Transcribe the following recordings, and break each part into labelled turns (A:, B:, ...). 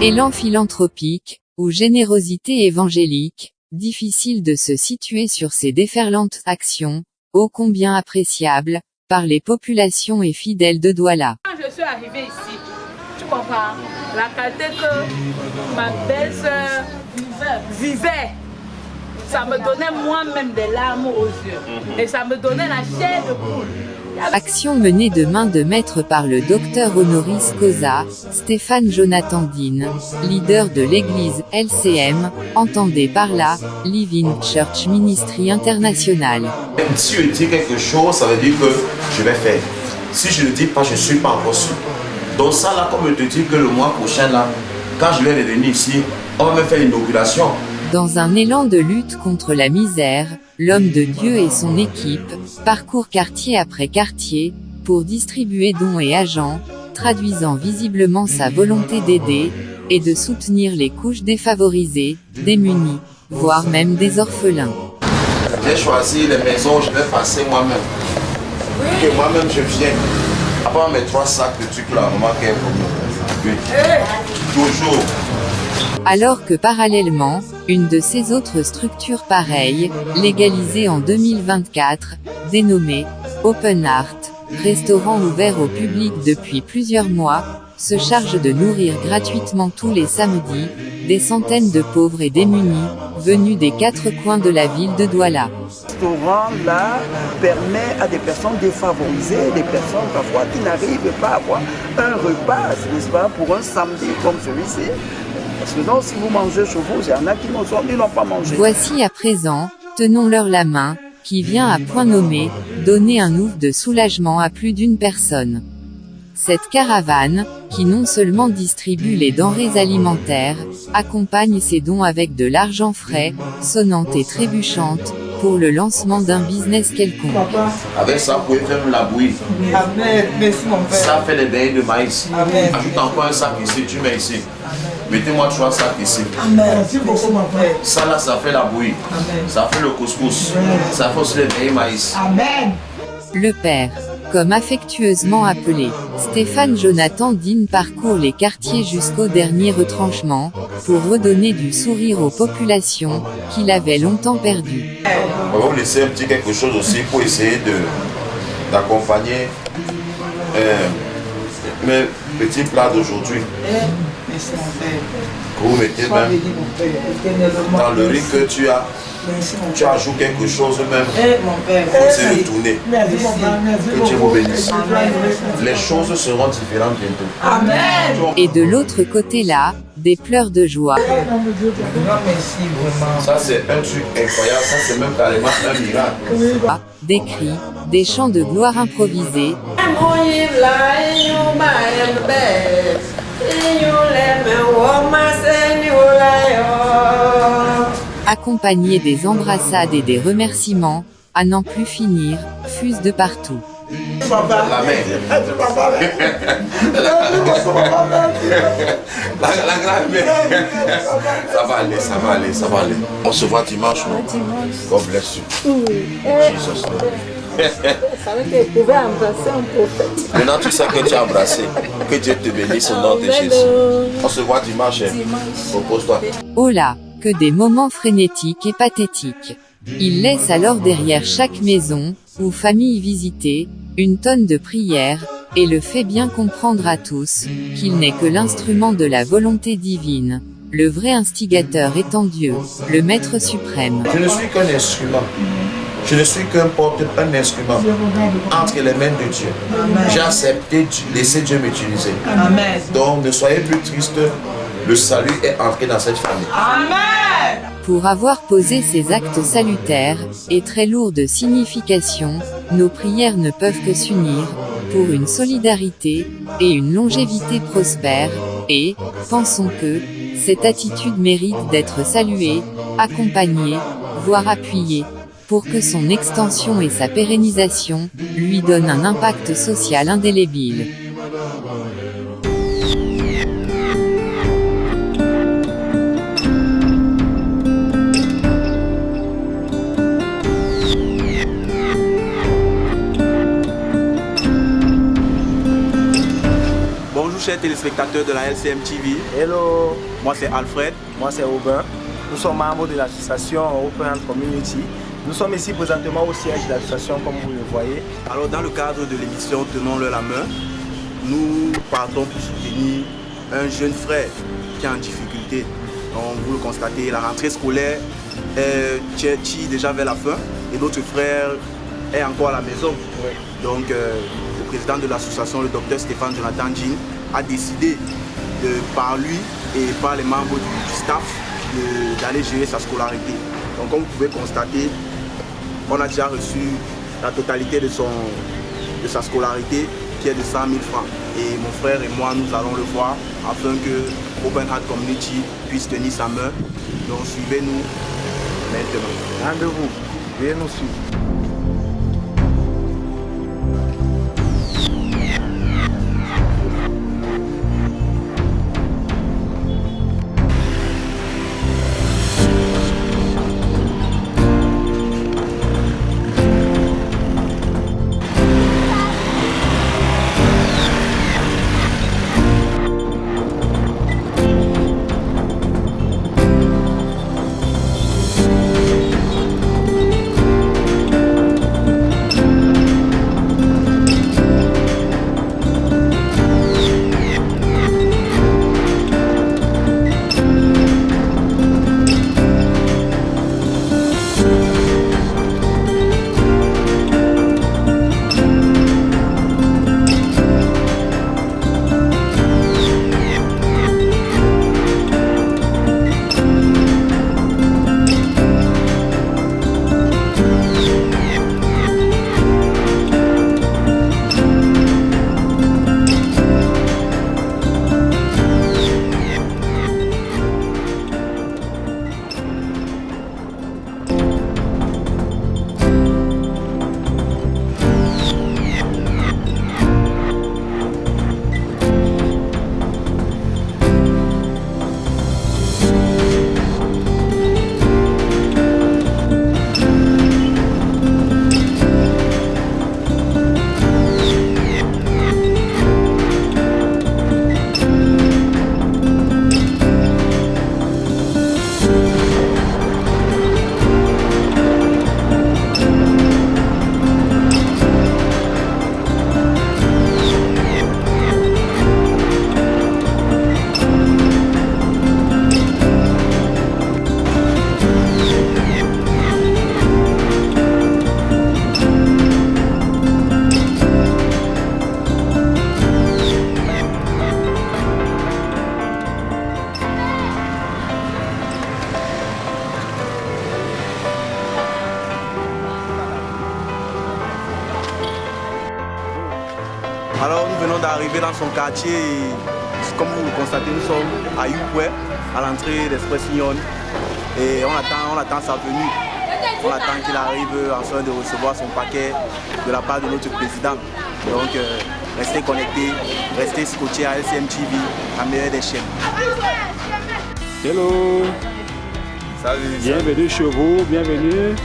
A: Élan philanthropique, ou générosité évangélique, difficile de se situer sur ces déferlantes actions, ô combien appréciables, par les populations et fidèles de Douala.
B: Quand je suis arrivée ici, tu comprends, la qualité que ma belle-sœur vivait, ça me donnait moi-même des larmes aux yeux. Et ça me donnait la chair de poule.
A: Action menée de main de maître par le docteur honoris causa, Stéphane Jonathan Dean, leader de l'église LCM, entendez par là, Living Church Ministry International.
C: Si je dis quelque chose, ça veut dire que je vais faire. Si je ne dis pas, je ne suis pas encore sûr. Donc ça là, comme je te dis que le mois prochain là, quand je vais revenir ici, on va me faire une inaugulation.
A: Dans un élan de lutte contre la misère, l'homme de Dieu et son équipe parcourent quartier après quartier pour distribuer dons et agents, traduisant visiblement sa volonté d'aider et de soutenir les couches défavorisées, démunies, voire même des orphelins.
C: J'ai choisi les maisons où je vais passer moi-même. Que moi-même je viens. Après mes 3 sacs de trucs là, maman qui est pour moi. Toujours.
A: Alors que parallèlement, une de ces autres structures pareilles, légalisée en 2024, dénommée Open Art, restaurant ouvert au public depuis plusieurs mois, se charge de nourrir gratuitement tous les samedis des centaines de pauvres et démunis, venus des 4 coins de la ville de Douala.
D: Ce restaurant-là permet à des personnes défavorisées, des personnes parfois qui n'arrivent pas à avoir un repas, n'est-ce pas, pour un samedi comme celui-ci. Parce que donc, si vous mangez chez vous, il y en a qui n'ont pas mangé.
A: Voici à présent, tenons-leur la main, qui vient à point nommé, donner un ouf de soulagement à plus d'une personne. Cette caravane, qui non seulement distribue les denrées alimentaires, accompagne ses dons avec de l'argent frais, sonnante et trébuchante, pour le lancement d'un business quelconque.
C: Avec ça, vous pouvez faire la bouillie.
E: Amen. Merci mon père.
C: Ça fait les beignets de maïs.
E: Amen.
C: Ajoute encore un sac ici, tu mets ici. Mettez-moi 3 sacs ici.
E: Amen. Merci beaucoup mon père.
C: Ça là, ça fait la bouillie.
E: Amen.
C: Ça fait le couscous. Ça fait aussi les beignets maïs.
E: Amen.
A: Le père, comme affectueusement appelé, Stéphane Jonathan Dean parcourt les quartiers jusqu'au dernier retranchement, pour redonner du sourire aux populations, qu'il avait longtemps perdues.
C: On va vous laisser un petit quelque chose aussi pour essayer d'accompagner mes petits plats d'aujourd'hui.
E: Merci mon père.
C: Que vous mettez
E: Sois
C: même
E: béni mon père. Éternellement.
C: dans le riz que tu as.
E: Merci mon
C: Tu
E: père.
C: ajoutes quelque chose même.
E: Mon père.
C: C'est retourné.
E: Merci mon père. Merci
C: Que Dieu vous
E: beaucoup.
C: bénisse.
E: Amen.
C: Les choses seront différentes bientôt.
E: Amen.
A: Et de l'autre côté là, des pleurs de joie.
E: Non, merci vraiment.
C: Ça c'est un truc incroyable. Ça c'est même carrément un miracle.
A: Des cris, des chants de gloire improvisés, accompagnés des embrassades et des remerciements, à n'en plus finir, fusent de partout.
C: La mère. La grand-mère. Ça va aller, ça va aller, ça va aller. On se voit dimanche, non? God bless you. Jesus name. Maintenant, tu sais que tu as embrassé. Que Dieu te bénisse au nom de Jésus. On se voit dimanche. Repose-toi.
A: Oh là, que des moments frénétiques et pathétiques. Il laisse alors derrière chaque maison, ou famille visitée, une tonne de prières, et le fait bien comprendre à tous, qu'il n'est que l'instrument de la volonté divine, le vrai instigateur étant Dieu, le Maître suprême.
C: Je ne suis qu'un instrument. Je ne suis qu'un un instrument entre les mains de Dieu. J'ai accepté de laisser Dieu m'utiliser.
E: Amen.
C: Donc ne soyez plus tristes. Le salut est entré dans cette famille.
E: Amen.
A: Pour avoir posé ces actes salutaires, et très lourds de signification, nos prières ne peuvent que s'unir, pour une solidarité, et une longévité prospère, et, pensons que, cette attitude mérite d'être saluée, accompagnée, voire appuyée, pour que son extension et sa pérennisation, lui donnent un impact social indélébile.
F: chers téléspectateurs de la LCM TV.
G: Hello,
F: Moi c'est Alfred.
G: moi c'est Aubin. Nous sommes membres de l'association Open Hand Community. Nous sommes ici présentement au siège de l'association comme vous le voyez.
F: Alors dans le cadre de l'émission Tenons-le la main, nous partons pour soutenir un jeune frère qui est en difficulté. Donc vous le constatez, la rentrée scolaire est déjà vers la fin et notre frère est encore à la maison.
G: Oui.
F: Donc le président de l'association, le docteur Stéphane Jonathan Jean, a décidé par lui et par les membres du staff d'aller gérer sa scolarité. Donc comme vous pouvez constater, on a déjà reçu la totalité de sa scolarité qui est de 100 000 francs. Et mon frère et moi, nous allons le voir afin que Open Heart Community puisse tenir sa main. Donc suivez-nous maintenant.
G: Rendez-vous, veuillez nous suivre.
F: Alors nous venons d'arriver dans son quartier et comme vous le constatez, nous sommes à Youpoué, à l'entrée d'Express Lyon. Et on attend sa venue. On attend qu'il arrive afin de recevoir son paquet de la part de notre président. Donc restez connectés, restez scotchés à LCM TV, la meilleure des chaînes.
H: Hello.
F: Salut.
H: Bienvenue chez vous, bienvenue.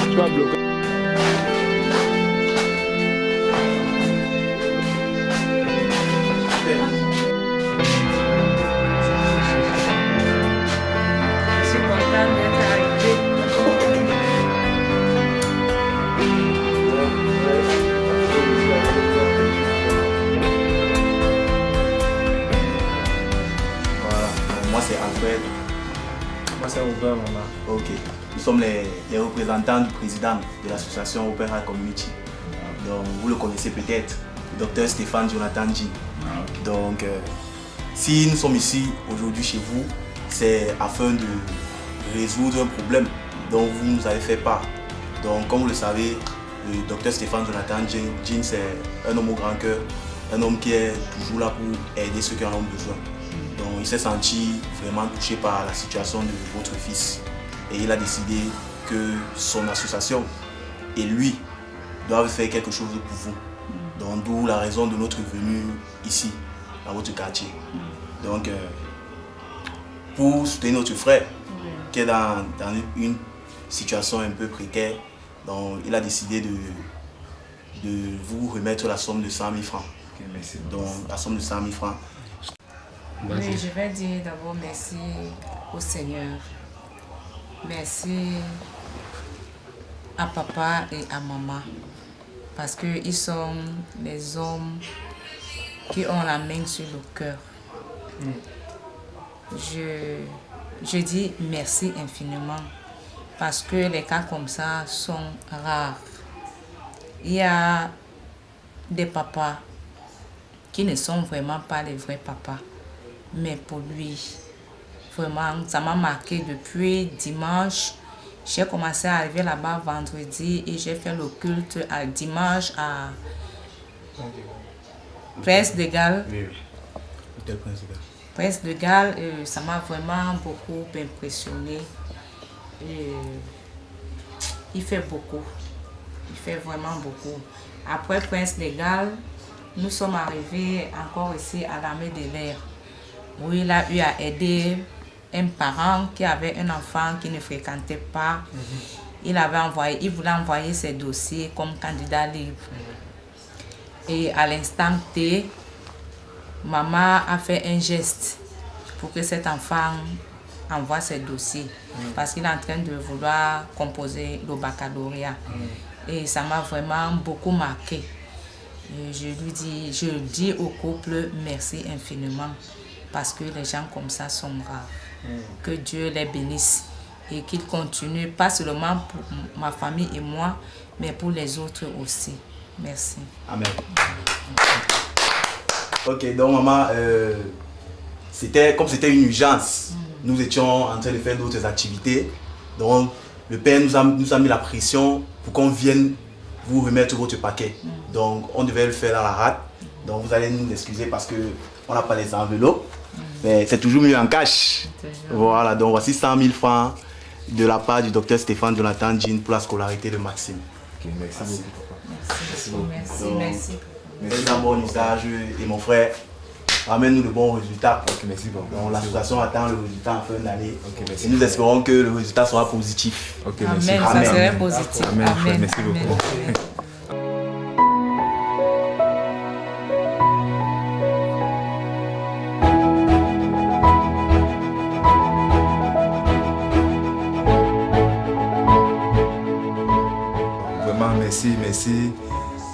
H: Tu vas bloquer.
B: Je suis contente d'être arrivée.
F: Voilà. Moi c'est Alfred.
G: Moi c'est Aubin, maman.
F: Ok. Nous sommes les représentants du président de l'association Open Heart Community. Donc vous le connaissez peut-être, le docteur Stéphane Jonathan Jean. Donc si nous sommes ici aujourd'hui chez vous, c'est afin de résoudre un problème dont vous nous avez fait part. Donc, comme vous le savez, le docteur Stéphane Jonathan Jean, c'est un homme au grand cœur, un homme qui est toujours là pour aider ceux qui en ont besoin. Donc, il s'est senti vraiment touché par la situation de votre fils et il a décidé que son association et lui doivent faire quelque chose pour vous. Donc, d'où la raison de notre venue ici, dans votre quartier. Donc, pour soutenir notre frère qui est dans une situation un peu précaire, donc il a décidé de vous remettre la somme de 100 000 francs.
I: Okay, merci.
F: Donc, la somme de 100 000 francs.
J: Oui, je vais dire d'abord merci au Seigneur. Merci à papa et à maman. Parce qu'ils sont les hommes qui ont la main sur le cœur. Je dis merci infiniment. Parce que les cas comme ça sont rares. Il y a des papas qui ne sont vraiment pas les vrais papas. Mais pour lui, vraiment, ça m'a marqué depuis dimanche. J'ai commencé à arriver là-bas vendredi et j'ai fait le culte à dimanche à Prince de Galles. Prince de Galles, ça m'a vraiment beaucoup impressionné. Il fait beaucoup. Il fait vraiment beaucoup. Après Prince de Galles, nous sommes arrivés encore ici à l'armée de l'air, où il a eu à aider un parent qui avait un enfant qui ne fréquentait pas. Il voulait envoyer ses dossiers comme candidat libre. Et à l'instant T, maman a fait un geste pour que cet enfant envoie ses dossiers. Parce qu'il est en train de vouloir composer le baccalauréat. Et ça m'a vraiment beaucoup marqué. Et je dis au couple merci infiniment. Parce que les gens comme ça sont rares. Que Dieu les bénisse et qu'il continue, pas seulement pour ma famille et moi, mais pour les autres aussi. Merci.
F: Amen. Ok, donc maman, comme c'était une urgence, nous étions en train de faire d'autres activités. Donc le Père nous a mis la pression pour qu'on vienne vous remettre votre paquet. Donc on devait le faire dans la rate. Donc vous allez nous excuser parce qu'on n'a pas les enveloppes. Mais c'est toujours mieux en cash. Voilà, donc voici 100 000 francs de la part du docteur Stéphane Jonathan Jean pour la scolarité de Maxime.
I: Okay, merci beaucoup, papa.
J: Merci.
F: Merci d'un bon usage et mon frère, ramène-nous de bons résultats.
I: Okay, merci beaucoup.
F: Donc l'association attend le résultat en fin d'année.
I: Okay, merci.
F: Et nous espérons que le résultat sera positif.
I: Okay, merci.
J: Amen, ça serait positif.
I: Amen,
J: Amen.
I: Merci beaucoup.
J: Amen.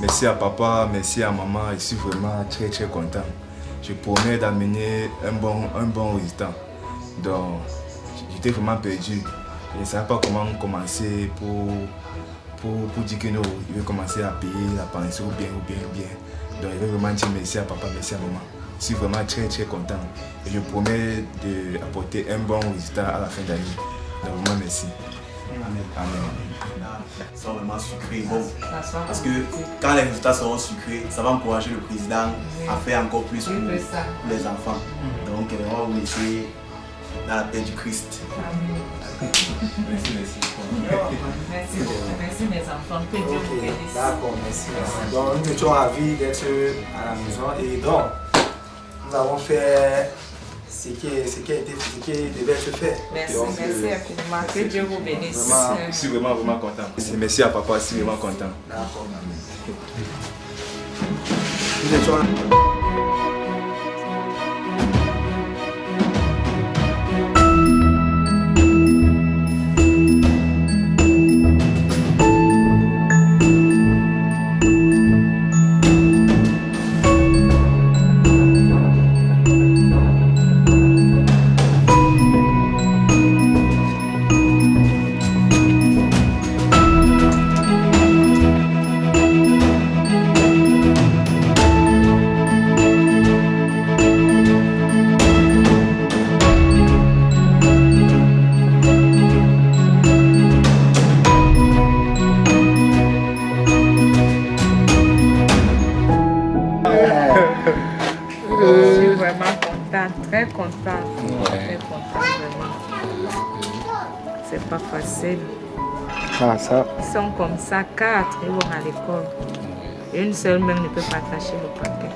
I: Merci à papa, merci à maman, je suis vraiment très content. Je promets d'amener un bon résultat. Donc, j'étais vraiment perdu. Je ne savais pas comment commencer pour dire que non, il veut commencer à payer la pension bien. Donc, je vais vraiment dire merci à papa, merci à maman. Je suis vraiment très content. Et je promets d'apporter un bon résultat à la fin d'année. Donc, vraiment merci. Amen.
F: Ça sera vraiment sucré, bon. Parce que quand les résultats seront sucrés, ça va encourager le président à faire encore plus pour les enfants. Donc on va vous laisser dans la paix du Christ.
I: Merci.
J: Merci mes enfants, que Dieu vous bénisse.
G: D'accord, merci. Donc nous étions ravis d'être à la maison et donc nous avons fait ce qui devait être fait.
J: Merci infiniment. Que Dieu vous bénisse.
I: Vraiment, je suis vraiment content. Merci à papa, je suis vraiment content.
G: D'accord. Nous étions
J: très contente. Très contente, vraiment. C'est pas facile.
G: Ah, ça.
J: Ils sont comme ça, 4, ils vont à l'école. Une seule même ne peut pas attacher le paquet.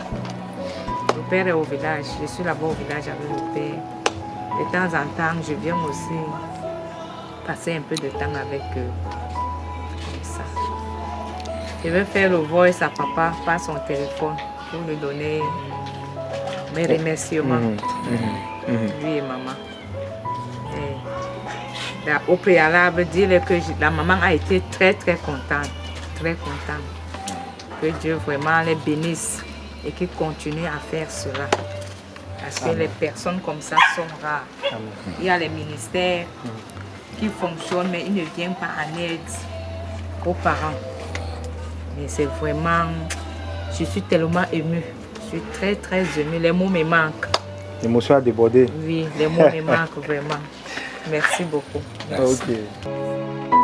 J: Le père est au village, je suis là-bas au village avec le père. De temps en temps, je viens aussi passer un peu de temps avec eux. Comme ça. Je vais faire le voice à papa par son téléphone pour lui donner mes remerciements. Lui et maman. Et là, au préalable, dire que la maman a été très contente. Très contente. Que Dieu vraiment les bénisse et qu'il continue à faire cela. Parce que les personnes comme ça sont rares. Il y a les ministères qui fonctionnent, mais ils ne viennent pas en aide aux parents. Mais c'est vraiment... Je suis tellement émue. Je suis très émue. Les mots me manquent.
G: L'émotion a débordé.
J: Oui, les mots me manquent vraiment. Merci beaucoup.
G: Merci. Ok.